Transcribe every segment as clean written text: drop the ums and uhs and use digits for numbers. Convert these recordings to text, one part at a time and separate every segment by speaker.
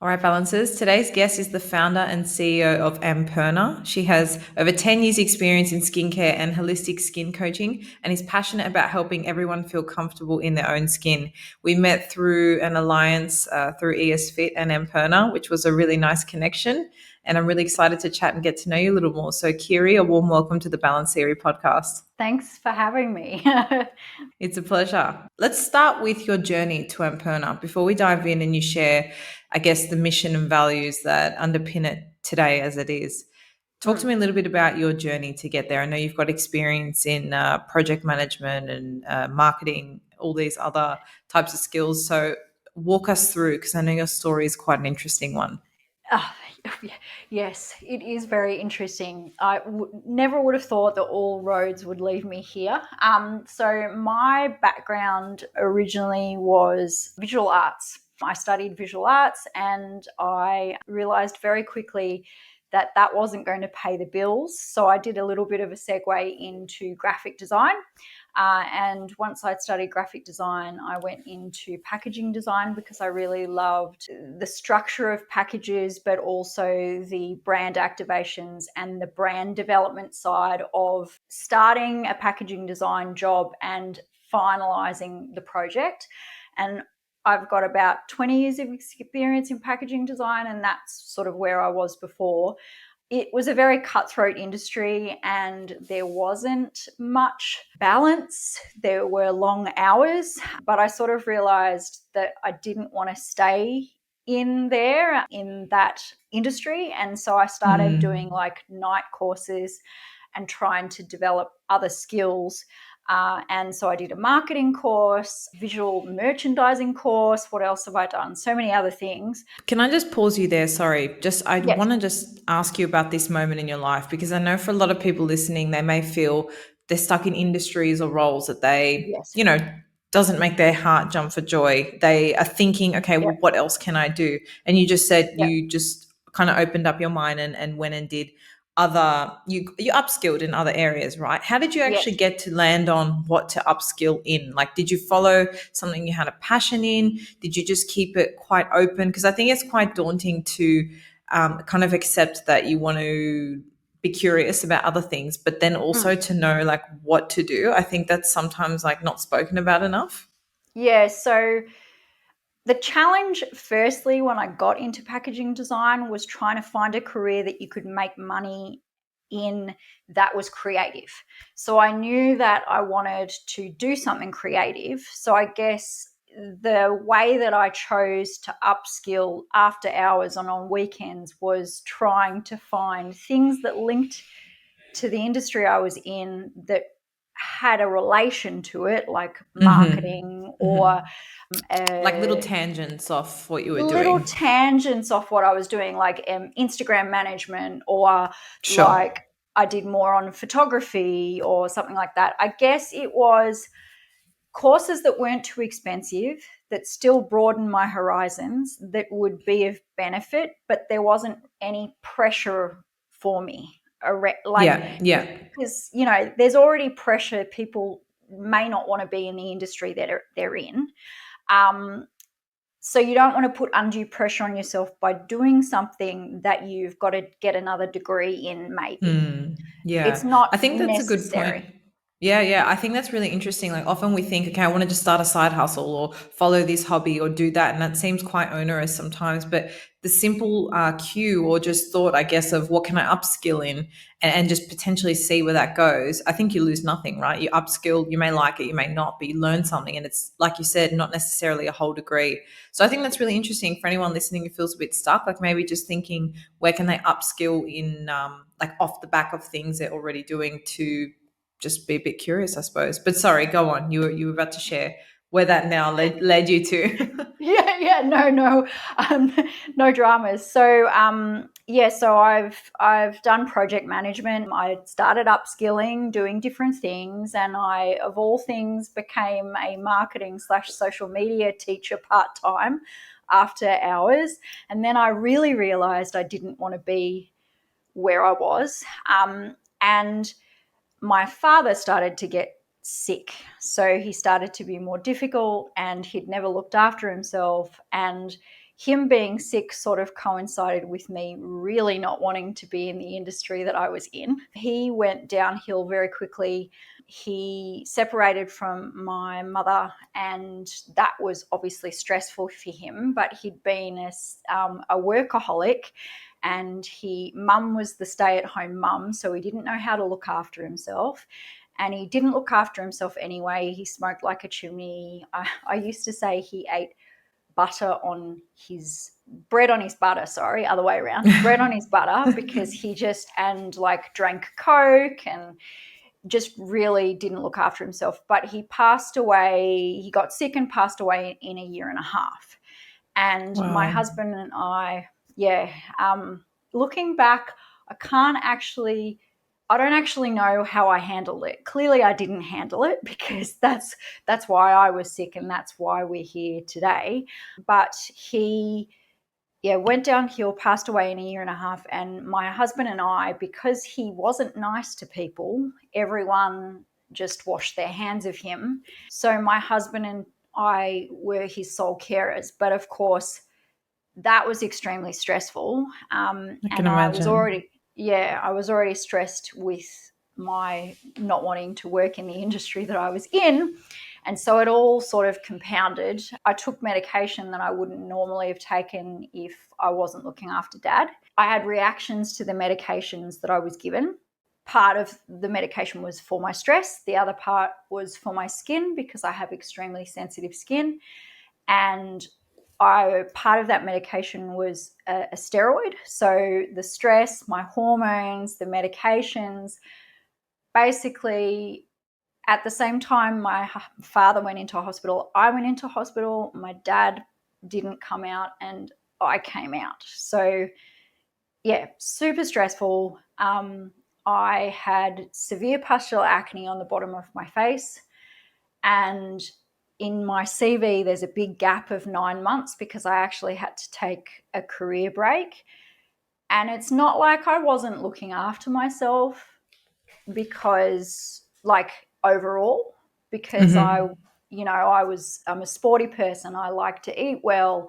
Speaker 1: All right, balancers. Today's guest is the founder and CEO of AMPERNA. She has over 10 years experience in skincare and holistic skin coaching and is passionate about helping everyone feel comfortable in their own skin. We met through an alliance through ESFit and AMPERNA, which was a really nice connection. And I'm really excited to chat and get to know you a little more. So Kiri, a warm welcome to the Balance Theory podcast.
Speaker 2: Thanks for having me.
Speaker 1: It's a pleasure. Let's start with your journey to AMPERNA before we dive in and you share, I guess, the mission and values that underpin it today as it is. Talk to me a little bit about your journey to get there. I know you've got experience in project management and marketing, all these other types of skills. So walk us through, because I know your story is quite an interesting one.
Speaker 2: Ah, yes, it is very interesting. I never would have thought that all roads would lead me here. So my background originally was visual arts. I studied visual arts and I realized very quickly that that wasn't going to pay the bills. So I did a little bit of a segue into graphic design. And once I'd studied graphic design, I went into packaging design because I really loved the structure of packages, but also the brand activations and the brand development side of starting a packaging design job and finalizing the project. And I've got about 20 years of experience in packaging design, and that's sort of where I was before. It was a very cutthroat industry and there wasn't much balance. There were long hours, but I sort of realized that I didn't want to stay in there in that industry. And so I started doing like night courses and trying to develop other skills. And so I did a marketing course, visual merchandising course. What else have I done? So many other things.
Speaker 1: Can I just pause you there? Sorry. I
Speaker 2: Yes.
Speaker 1: want to just ask you about this moment in your life, because I know for a lot of people listening, they may feel they're stuck in industries or roles that they,
Speaker 2: Yes.
Speaker 1: doesn't make their heart jump for joy. They are thinking, okay, well,
Speaker 2: Yep.
Speaker 1: what else can I do? And you just said
Speaker 2: Yep.
Speaker 1: you just kind of opened up your mind and went and did you upskilled in other areas, right? How did you
Speaker 2: Yes.
Speaker 1: actually get to land on what to upskill in? Like, did you follow something you had a passion in? Did you just keep it quite open? Because I think it's quite daunting to kind of accept that you want to be curious about other things, but then also to know like what to do. I think that's sometimes like not spoken about enough.
Speaker 2: Yeah, so the challenge, firstly, when I got into packaging design was trying to find a career that you could make money in that was creative. So I knew that I wanted to do something creative. So I guess the way that I chose to upskill after hours and on weekends was trying to find things that linked to the industry I was in that had a relation to it, like marketing or
Speaker 1: Like little
Speaker 2: uh,
Speaker 1: tangents off what you were
Speaker 2: little
Speaker 1: doing.
Speaker 2: tangents off what I was doing, like Instagram management, or
Speaker 1: Sure.
Speaker 2: like I did more on photography or something like that. I guess it was courses that weren't too expensive, that still broadened my horizons, that would be of benefit, but there wasn't any pressure for me. Like,
Speaker 1: Yeah. Yeah.
Speaker 2: because there's already pressure. People may not want to be in the industry that they're in. Um, so you don't want to put undue pressure on yourself by doing something that you've got to get another degree in, maybe. It's
Speaker 1: Yeah,
Speaker 2: not
Speaker 1: I think that's a good point.
Speaker 2: necessary.
Speaker 1: Yeah, yeah, I think that's really interesting. Like often we think, okay, I want to just start a side hustle or follow this hobby or do that, and that seems quite onerous sometimes. But the simple cue or just thought, I guess, of what can I upskill in and just potentially see where that goes. I think you lose nothing, right? You upskill, you may like it, you may not, but you learn something, and it's like you said, not necessarily a whole degree. So I think that's really interesting for anyone listening who feels a bit stuck, like maybe just thinking, where can they upskill in, like off the back of things they're already doing to just be a bit curious, I suppose. But sorry, go on. You were about to share where that now led you to.
Speaker 2: Yeah, no, no dramas. So, yeah, so I've done project management. I started upskilling, doing different things, and I, of all things, became a marketing slash social media teacher part time after hours. And then I really realized I didn't want to be where I was. And my father started to get sick. So he started to be more difficult and he'd never looked after himself. And him being sick sort of coincided with me really not wanting to be in the industry that I was in. He went downhill very quickly. He separated from my mother, and that was obviously stressful for him, but he'd been a workaholic, and mum was the stay-at-home mum, so he didn't know how to look after himself. And he didn't look after himself anyway. He smoked like a chimney. I used to say he ate butter on his bread on his butter, sorry, other way around, bread on his butter, because he just, and like drank Coke and just really didn't look after himself. But he passed away, he got sick and passed away in a year and a half. And my
Speaker 1: Wow.
Speaker 2: husband and I, yeah, looking back, I don't actually know how I handled it. Clearly I didn't handle it, because that's why I was sick, and that's why we're here today. But he, yeah, went downhill, passed away in a year and a half. And my husband and I, because he wasn't nice to people, everyone just washed their hands of him. So my husband and I were his sole carers. But of course, that was extremely stressful.
Speaker 1: I can
Speaker 2: And
Speaker 1: imagine.
Speaker 2: I was already stressed with my not wanting to work in the industry that I was in. And so it all sort of compounded. I took medication that I wouldn't normally have taken if I wasn't looking after Dad. I had reactions to the medications that I was given. Part of the medication was for my stress. The other part was for my skin, because I have extremely sensitive skin. And part of that medication was a steroid. So the stress, my hormones, the medications, basically at the same time my father went into hospital, I went into hospital, my dad didn't come out, and I came out. So yeah, super stressful. I had severe pustular acne on the bottom of my face, and in my CV, there's a big gap of 9 months because I actually had to take a career break. And it's not like I wasn't looking after myself, because, like, overall, because
Speaker 1: Mm-hmm.
Speaker 2: I'm a sporty person. I like to eat well.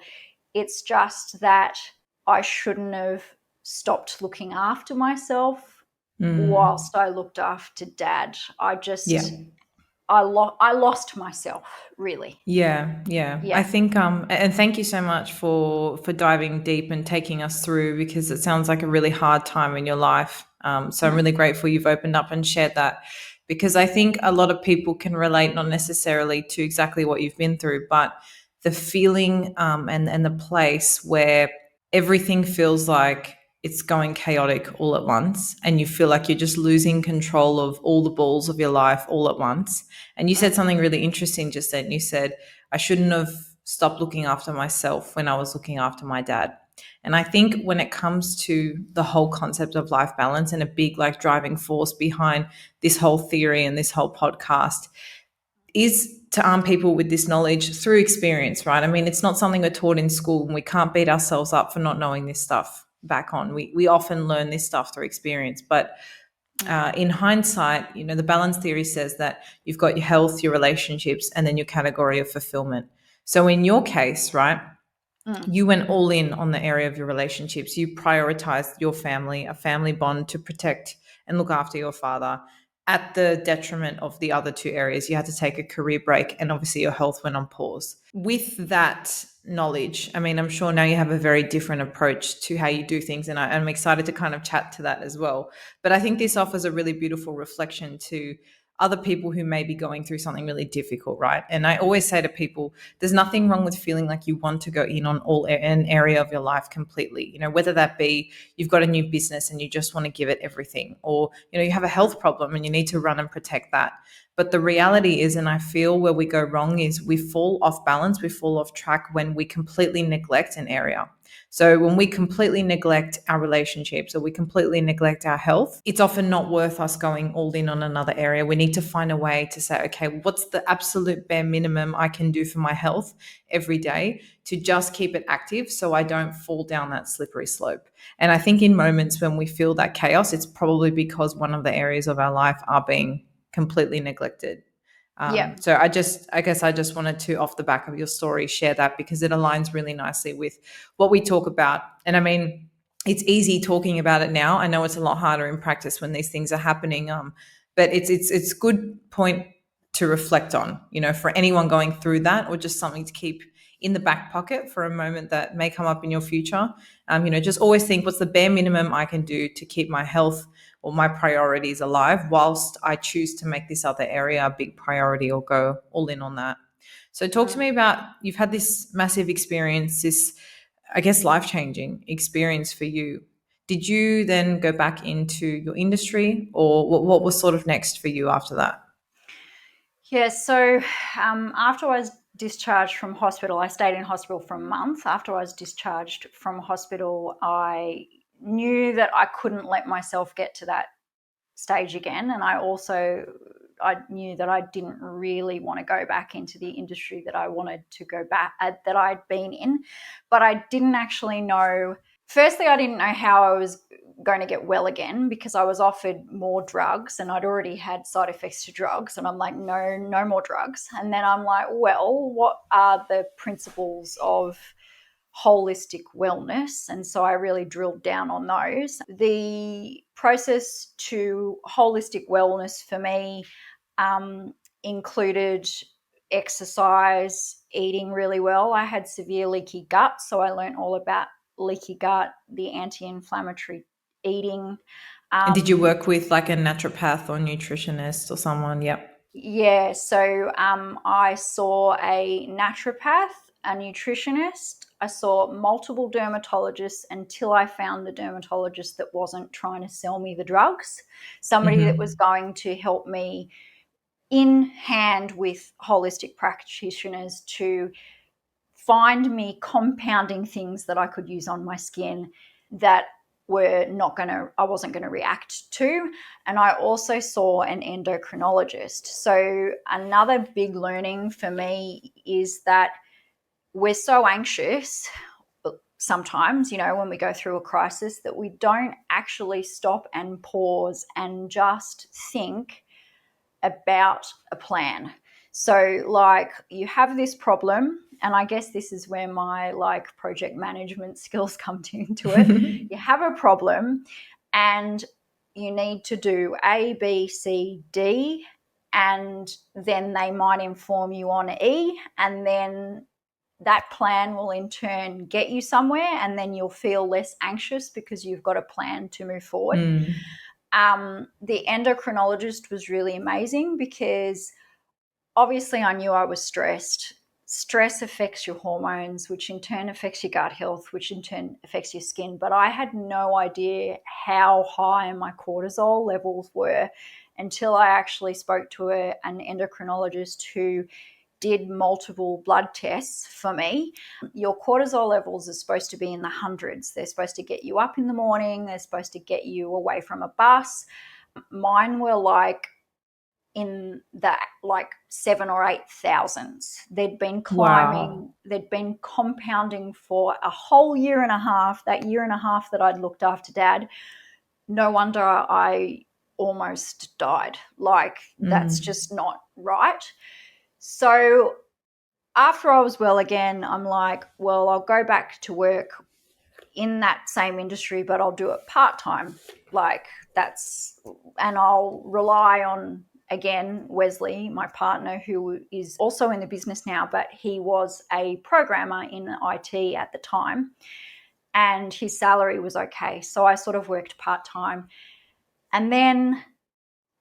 Speaker 2: It's just that I shouldn't have stopped looking after myself
Speaker 1: Mm.
Speaker 2: whilst I looked after Dad.
Speaker 1: Yeah.
Speaker 2: I lost myself, really.
Speaker 1: Yeah, yeah. I
Speaker 2: Yeah.
Speaker 1: think and thank you so much for diving deep and taking us through, because it sounds like a really hard time in your life. So I'm
Speaker 2: Mm,
Speaker 1: really grateful you've opened up and shared that, because I think a lot of people can relate, not necessarily to exactly what you've been through, but the feeling and the place where everything feels like it's going chaotic all at once, and you feel like you're just losing control of all the balls of your life all at once. And you said
Speaker 2: mm,
Speaker 1: something really interesting just then. You said, I shouldn't have stopped looking after myself when I was looking after my dad. And I think when it comes to the whole concept of life balance, and a big like driving force behind this whole theory and this whole podcast, is to arm people with this knowledge through experience, right? I mean, it's not something we're taught in school, and we can't beat ourselves up for not knowing this stuff back on. We often learn this stuff through experience. But
Speaker 2: mm,
Speaker 1: in hindsight, the balance theory says that you've got your health, your relationships, and then your category of fulfillment. So in your case, right,
Speaker 2: mm.
Speaker 1: you went all in on the area of your relationships. You prioritized your family, a family bond to protect and look after your father at the detriment of the other two areas. You had to take a career break, and obviously your health went on pause. With that knowledge, I mean, I'm sure now you have a very different approach to how you do things, and I'm excited to kind of chat to that as well. But I think this offers a really beautiful reflection to other people who may be going through something really difficult, right? And I always say to people, there's nothing wrong with feeling like you want to go in on an area of your life completely. Whether that be you've got a new business and you just want to give it everything, or you have a health problem and you need to run and protect that. But the reality is, and I feel where we go wrong is we fall off balance, we fall off track when we completely neglect an area. So when we completely neglect our relationships, or we completely neglect our health, it's often not worth us going all in on another area. We need to find a way to say, okay, what's the absolute bare minimum I can do for my health every day to just keep it active so I don't fall down that slippery slope. And I think in moments when we feel that chaos, it's probably because one of the areas of our life are being completely neglected.
Speaker 2: Yeah.
Speaker 1: So I guess I just wanted to, off the back of your story, share that because it aligns really nicely with what we talk about. And I mean, it's easy talking about it now. I know it's a lot harder in practice when these things are happening. But it's good point to reflect on, for anyone going through that, or just something to keep in the back pocket for a moment that may come up in your future. Just always think, what's the bare minimum I can do to keep my health or my priorities alive whilst I choose to make this other area a big priority or go all in on that. So talk to me about, you've had this massive experience, this, I guess, life-changing experience for you. Did you then go back into your industry, or what was sort of next for you after that?
Speaker 2: Yeah, so after I was discharged from hospital, I stayed in hospital for a month. After I was discharged from hospital, I knew that I couldn't let myself get to that stage again. And I knew that I didn't really want to go back into the industry that I wanted to go back, that I'd been in. But I didn't actually know. Firstly, I didn't know how I was going to get well again because I was offered more drugs and I'd already had side effects to drugs. And I'm like, no more drugs. And then I'm like, well, what are the principles of holistic wellness? And so I really drilled down on those. The process to holistic wellness for me included exercise, eating really well. I had severe leaky gut, so I learned all about leaky gut, the anti-inflammatory eating.
Speaker 1: And did you work with like a naturopath or nutritionist or someone? Yep.
Speaker 2: Yeah, so I saw a naturopath, a nutritionist. I saw multiple dermatologists until I found the dermatologist that wasn't trying to sell me the drugs, somebody that was going to help me in hand with holistic practitioners to find me compounding things that I could use on my skin that I wasn't going to react to. And I also saw an endocrinologist. So another big learning for me is that we're so anxious sometimes, when we go through a crisis, that we don't actually stop and pause and just think about a plan. So like you have this problem, and I guess this is where my like project management skills come into it. You have a problem and you need to do A, B, C, D, and then they might inform you on E, and then that plan will in turn get you somewhere, and then you'll feel less anxious because you've got a plan to move forward. The endocrinologist was really amazing because obviously I knew I was stressed. Stress affects your hormones, which in turn affects your gut health, which in turn affects your skin. But I had no idea how high my cortisol levels were until I actually spoke to an endocrinologist who did multiple blood tests for me. Your cortisol levels are supposed to be in the hundreds. They're supposed to get you up in the morning. They're supposed to get you away from a bus. Mine were like in the like 7 or 8 thousands. They'd been climbing,
Speaker 1: Wow.
Speaker 2: they'd been compounding for a whole year and a half. That year and a half that I'd looked after Dad, no wonder I almost died. Like, that's just not right. So after I was well again, I'm like, well, I'll go back to work in that same industry, but I'll do it part-time. Like and I'll rely on, again, Wesley, my partner, who is also in the business now, but he was a programmer in IT at the time, and his salary was okay. So I sort of worked part-time. And then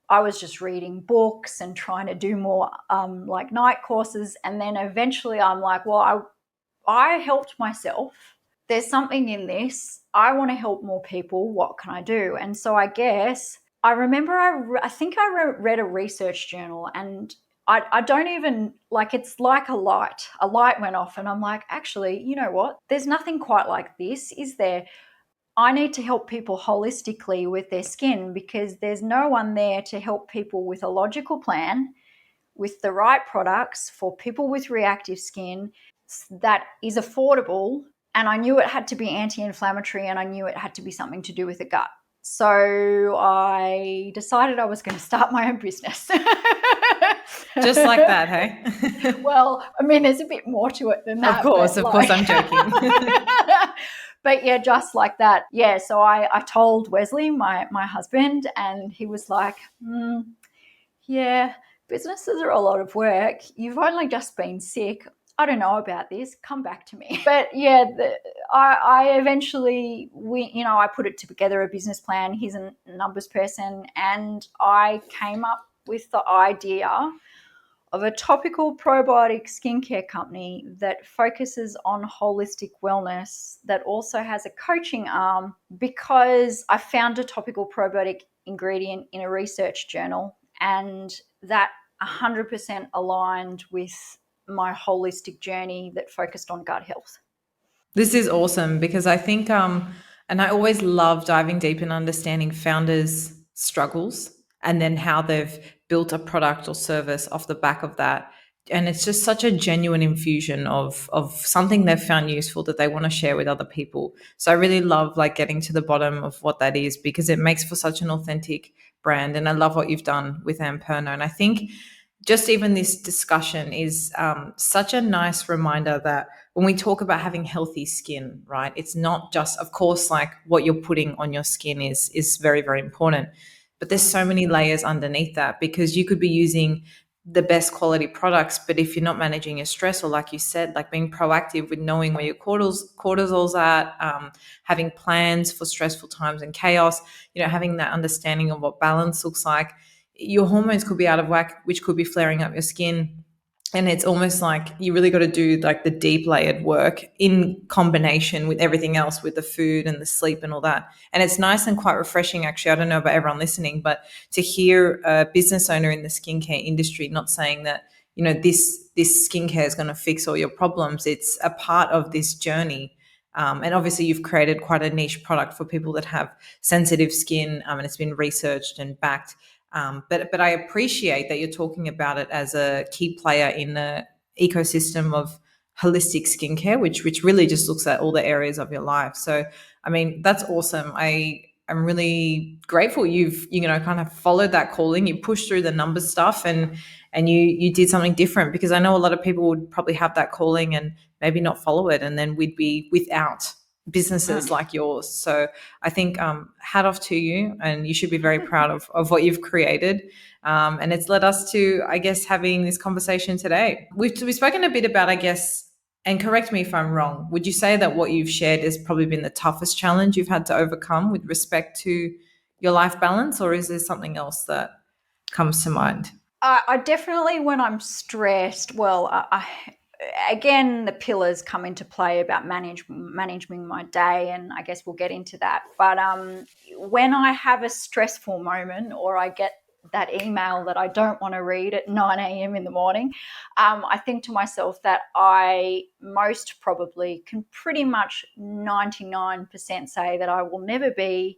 Speaker 2: I was just reading books and trying to do more like night courses. And then eventually I'm like, well, I helped myself. There's something in this. I want to help more people. What can I do? And so I guess I remember I think I read a research journal, and I don't even, like, it's like a light went off, and I'm like, actually, you know what? There's nothing quite like this, is there? I need to help people holistically with their skin, because there's no one there to help people with a logical plan, with the right products for people with reactive skin that is affordable. And I knew it had to be anti-inflammatory, and I knew it had to be something to do with the gut. So I decided I was going to start my own business.
Speaker 1: Just like that, hey?
Speaker 2: Well, I mean, there's a bit more to it than that, but
Speaker 1: Of course,
Speaker 2: like,
Speaker 1: I'm joking.
Speaker 2: but yeah, just like that. Yeah. So I told Wesley, my husband, and he was like, yeah, businesses are a lot of work. You've only just been sick. I don't know about this. Come back to me. But yeah, I eventually, I put it together, a business plan. He's a numbers person, and I came up with the idea of a topical probiotic skincare company that focuses on holistic wellness, that also has a coaching arm, because I found a topical probiotic ingredient in a research journal, and that 100% aligned with my holistic journey that focused on gut health.
Speaker 1: This is awesome because I think, and I always love diving deep and understanding founders' struggles and then how they've built a product or service off the back of that. And it's just such a genuine infusion of something they've found useful that they want to share with other people. So I really love like getting to the bottom of what that is, because it makes for such an authentic brand. And I love what you've done with AMPERNA. And I think just even this discussion is such a nice reminder that when we talk about having healthy skin, right, it's not just, of course, like what you're putting on your skin is very, very important, but there's so many layers underneath that, because you could be using the best quality products, but if you're not managing your stress, or like you said, like being proactive with knowing where your cortisol's at, having plans for stressful times and chaos, having that understanding of what balance looks like, your hormones could be out of whack, which could be flaring up your skin. And it's almost like you really got to do like the deep layered work in combination with everything else, with the food and the sleep and all that. And it's nice and quite refreshing, actually. I don't know about everyone listening, but to hear a business owner in the skincare industry not saying that, this skincare is going to fix all your problems. It's a part of this journey. And obviously, you've created quite a niche product for people that have sensitive skin, and it's been researched and backed. But I appreciate that you're talking about it as a key player in the ecosystem of holistic skincare, which really just looks at all the areas of your life. So, I mean, that's awesome. I'm really grateful you've kind of followed that calling. You pushed through the numbers stuff, and you did something different, because I know a lot of people would probably have that calling and maybe not follow it, and then we'd be without businesses like yours. So I think hat off to you, and you should be very proud of what you've created. And it's led us to, I guess, having this conversation today. We've spoken a bit about, I guess, and correct me if I'm wrong, would you say that what you've shared has probably been the toughest challenge you've had to overcome with respect to your life balance, or is there something else that comes to mind?
Speaker 2: I definitely, when I'm stressed, well, again, the pillars come into play about managing my day, and I guess we'll get into that. But when I have a stressful moment, or I get that email that I don't want to read at 9 a.m. in the morning, I think to myself that I most probably can pretty much 99% say that I will never be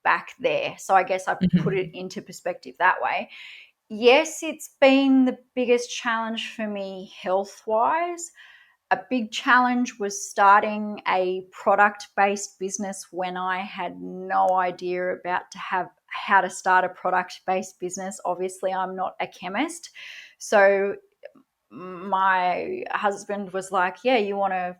Speaker 2: back there. So I guess I put it into perspective that way. Yes, it's been the biggest challenge for me health-wise. A big challenge was starting a product-based business when I had no idea about how to start a product-based business. Obviously, I'm not a chemist. So my husband was like, yeah, you want to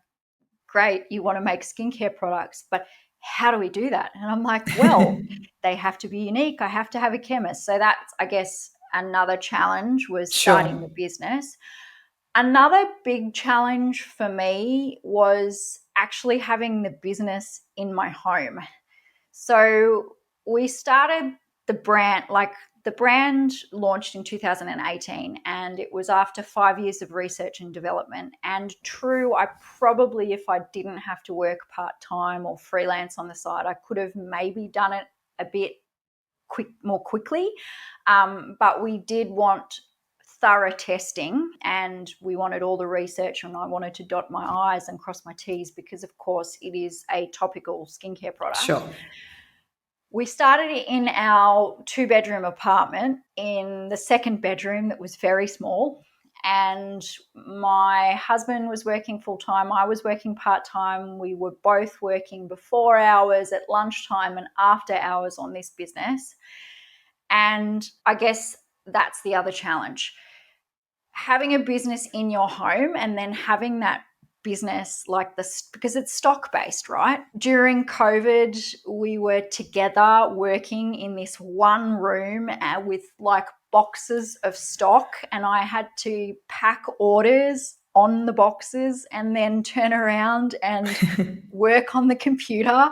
Speaker 2: make skincare products, but how do we do that? And I'm like, well, they have to be unique. I have to have a chemist. So that's, I guess, another challenge was starting the
Speaker 1: Sure.
Speaker 2: business. Another big challenge for me was actually having the business in my home. So we started the brand, like the brand launched in 2018, and it was after 5 years of research and development. And true, I probably, if I didn't have to work part-time or freelance on the side, I could have maybe done it a bit more quickly. But we did want thorough testing, and we wanted all the research, and I wanted to dot my I's and cross my T's, because of course it is a topical skincare product.
Speaker 1: Sure.
Speaker 2: We started in our 2-bedroom apartment, in the second bedroom that was very small. And my husband was working full-time. I was working part-time. We were both working before hours, at lunchtime, and after hours on this business. And I guess that's the other challenge. having a business in your home and then having that business like this, because it's stock based, right? During COVID, we were together working in this one room with like boxes of stock, and I had to pack orders on the boxes and then turn around and work on the computer.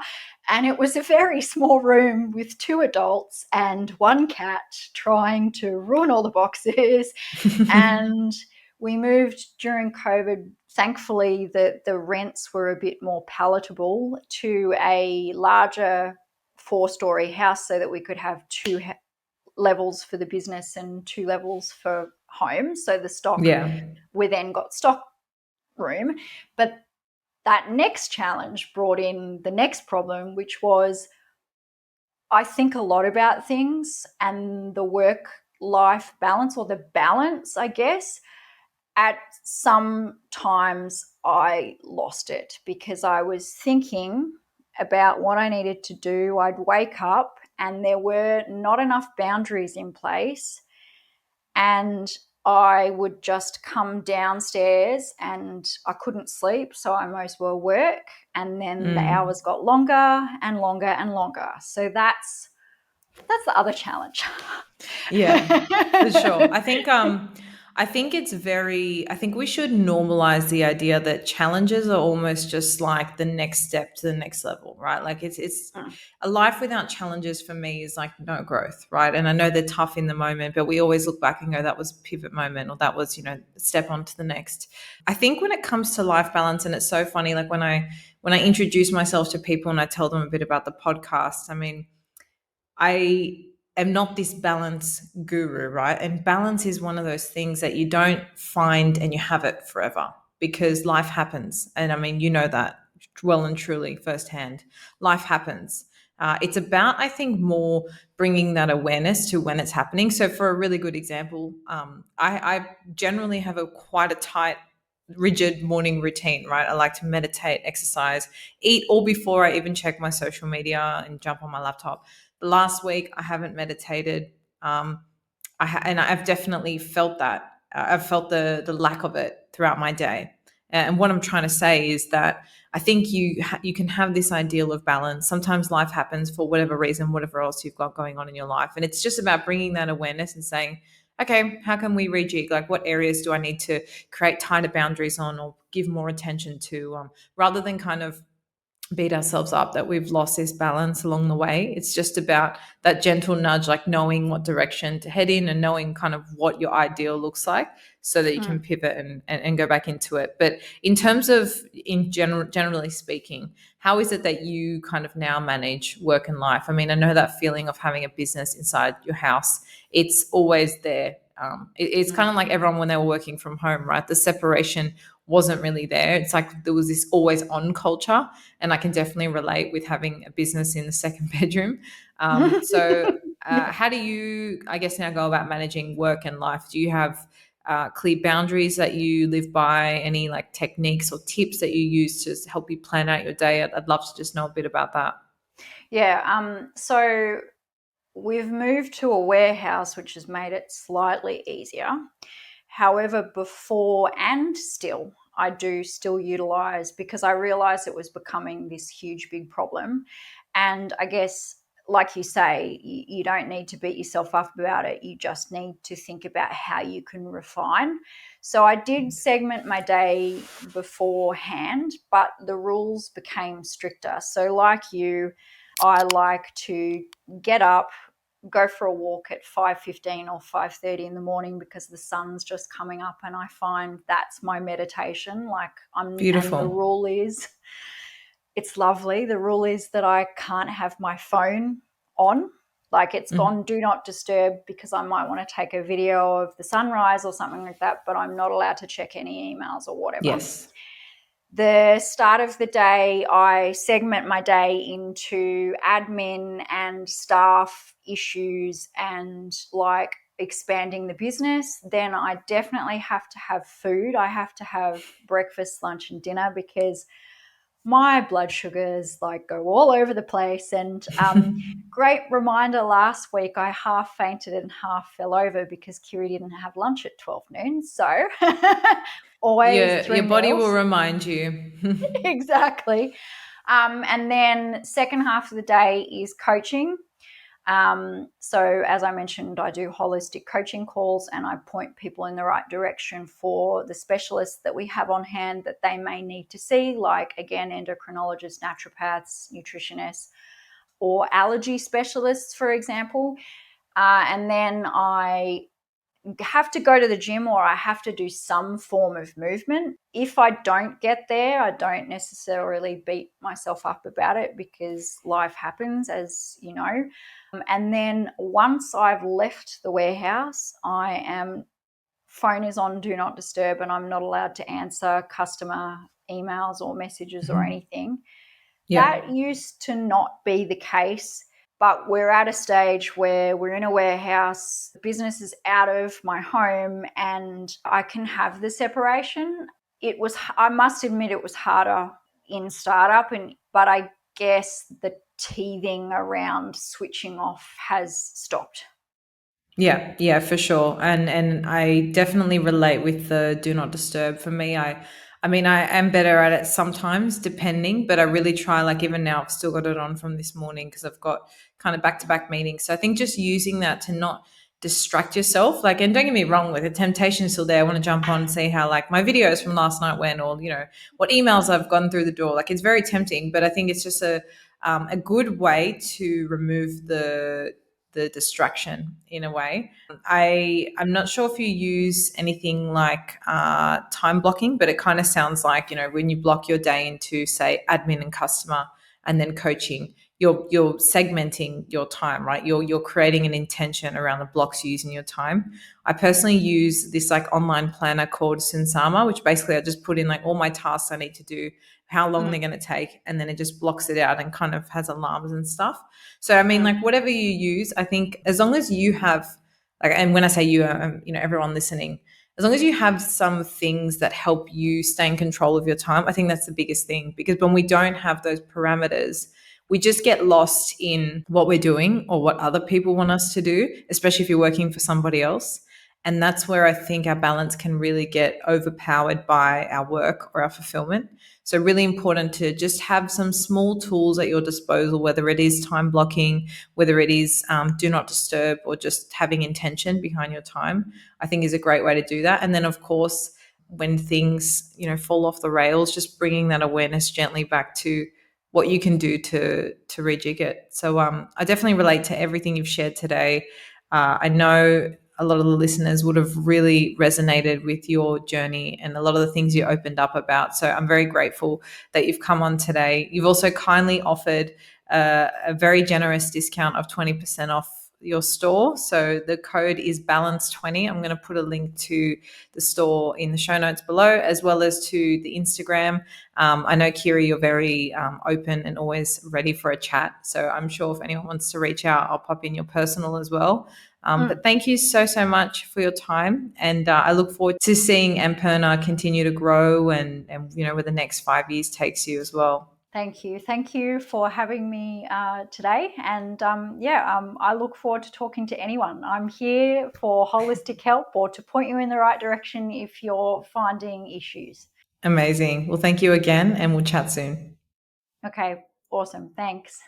Speaker 2: And it was a very small room with two adults and one cat trying to ruin all the boxes. And we moved during COVID. Thankfully, the rents were a bit more palatable to a larger 4-story house so that we could have two levels for the business and two levels for home. So the stock,
Speaker 1: Yeah.
Speaker 2: we then got stock room. But that next challenge brought in the next problem, which was I think a lot about things and the work life balance, or the balance, I guess. At some times I lost it because I was thinking about what I needed to do. I'd wake up and there were not enough boundaries in place, and I would just come downstairs and I couldn't sleep, so I most well work, and then the hours got longer and longer and longer. So that's the other challenge.
Speaker 1: Yeah, for sure. I think it's very I think we should normalize the idea that challenges are almost just like the next step to the next level, right? Like it's a life without challenges for me is like no growth, right? And I know they're tough in the moment, but we always look back and go, that was a pivot moment, or that was, step on to the next. I think when it comes to life balance, and it's so funny, like when I introduce myself to people and I tell them a bit about the podcast, I mean, I am not this balance guru, right? And balance is one of those things that you don't find and you have it forever, because life happens. And I mean, you know that well and truly firsthand. Life happens. It's about, I think, more bringing that awareness to when it's happening. So, for a really good example, I generally have a quite a tight, rigid morning routine, right? I like to meditate, exercise, eat all before I even check my social media and jump on my laptop. Last week I haven't meditated. And I've definitely felt that. I've felt the lack of it throughout my day. And what I'm trying to say is that I think you can have this ideal of balance. Sometimes life happens for whatever reason, whatever else you've got going on in your life, and it's just about bringing that awareness and saying, okay, how can we rejig? Like, what areas do I need to create tighter boundaries on, or give more attention to, rather than kind of beat ourselves up that we've lost this balance along the way. It's just about that gentle nudge, like knowing what direction to head in and knowing kind of what your ideal looks like, so that you can pivot and go back into it. But in terms of, generally speaking, how is it that you kind of now manage work and life? I mean, I know that feeling of having a business inside your house, it's always there. It's kind of like everyone when they were working from home, right? The separation wasn't really there. It's like there was this always on culture, and I can definitely relate with having a business in the second bedroom. So
Speaker 2: Yeah.
Speaker 1: how do you, I guess, now go about managing work and life? Do you have clear boundaries that you live by? Any like techniques or tips that you use to help you plan out your day? I'd love to just know a bit about that.
Speaker 2: Yeah. So we've moved to a warehouse, which has made it slightly easier. However, before and still, I do still utilize, because I realized it was becoming this huge, big problem. And I guess, like you say, you don't need to beat yourself up about it. You just need to think about how you can refine. So I did segment my day beforehand, but the rules became stricter. So, like you, I like to get up, go for a walk at 5:15 or 5:30 in the morning, because the sun's just coming up, and I find that's my meditation. And the
Speaker 1: Beautiful.
Speaker 2: rule is, it's lovely. The rule is that I can't have my phone on. Like, it's gone do not disturb, because I might want to take a video of the sunrise or something like that, but I'm not allowed to check any emails or whatever.
Speaker 1: Yes.
Speaker 2: The start of the day, I segment my day into admin and staff issues and like expanding the business. Then I definitely have to have food. I have to have breakfast, lunch, and dinner, because my blood sugars like go all over the place. And great reminder, last week I half fainted and half fell over because Kiri didn't have lunch at 12 noon. So always
Speaker 1: Your
Speaker 2: three
Speaker 1: body will
Speaker 2: meals.
Speaker 1: remind you.
Speaker 2: Exactly. And then second half of the day is coaching. So, as I mentioned, I do holistic coaching calls and I point people in the right direction for the specialists that we have on hand that they may need to see, like, again, endocrinologists, naturopaths, nutritionists, or allergy specialists, for example. And then I have to go to the gym or I have to do some form of movement. If I don't get there, I don't necessarily beat myself up about it because life happens, as you know. And then once I've left the warehouse, I am phone is on do not disturb and I'm not allowed to answer customer emails or messages or anything.
Speaker 1: Yeah.
Speaker 2: That used to not be the case, but we're at a stage where we're in a warehouse, the business is out of my home, and I can have the separation. I must admit, it was harder in startup, but I guess the teething around switching off has stopped.
Speaker 1: Yeah, yeah, for sure. And I definitely relate with the do not disturb. For me, I mean I am better at it sometimes depending, but I really try, like even now I've still got it on from this morning because I've got kind of back-to-back meetings. So I think just using that to not distract yourself, like, and don't get me wrong, like the temptation is still there. I want to jump on and see how like my videos from last night went, or what emails I've gotten through the door. Like it's very tempting, but I think it's just a good way to remove the distraction in a way. I'm not sure if you use anything like time blocking, but it kind of sounds like, when you block your day into, say, admin and customer and then coaching, you're segmenting your time, right? You're creating an intention around the blocks you use in your time. I personally use this like online planner called Sunsama, which basically I just put in like all my tasks I need to do, how long
Speaker 2: Mm,
Speaker 1: they're going to take, and then it just blocks it out and kind of has alarms and stuff. So I mean,
Speaker 2: mm,
Speaker 1: like whatever you use, I think as long as you have, like, and when I say you, everyone listening, as long as you have some things that help you stay in control of your time, I think that's the biggest thing. Because when we don't have those parameters, we just get lost in what we're doing or what other people want us to do, especially if you're working for somebody else. And that's where I think our balance can really get overpowered by our work or our fulfillment. So, really important to just have some small tools at your disposal, whether it is time blocking, whether it is do not disturb, or just having intention behind your time, I think is a great way to do that. And then, of course, when things, fall off the rails, just bringing that awareness gently back to what you can do to rejig it. So, I definitely relate to everything you've shared today. I know a lot of the listeners would have really resonated with your journey and a lot of the things you opened up about. So I'm very grateful that you've come on today. You've also kindly offered a very generous discount of 20% off your store. So the code is balance20. I'm going to put a link to the store in the show notes below, as well as to the Instagram. I know, Kiri, you're very open and always ready for a chat. So I'm sure if anyone wants to reach out, I'll pop in your personal as well.
Speaker 2: mm.
Speaker 1: But thank you so, so much for your time. And I look forward to seeing AMPERNA continue to grow and where the next 5 years takes you as well.
Speaker 2: Thank you. Thank you for having me today. And I look forward to talking to anyone. I'm here for holistic help or to point you in the right direction if you're finding issues.
Speaker 1: Amazing. Well, thank you again, and we'll chat soon.
Speaker 2: Okay, awesome. Thanks.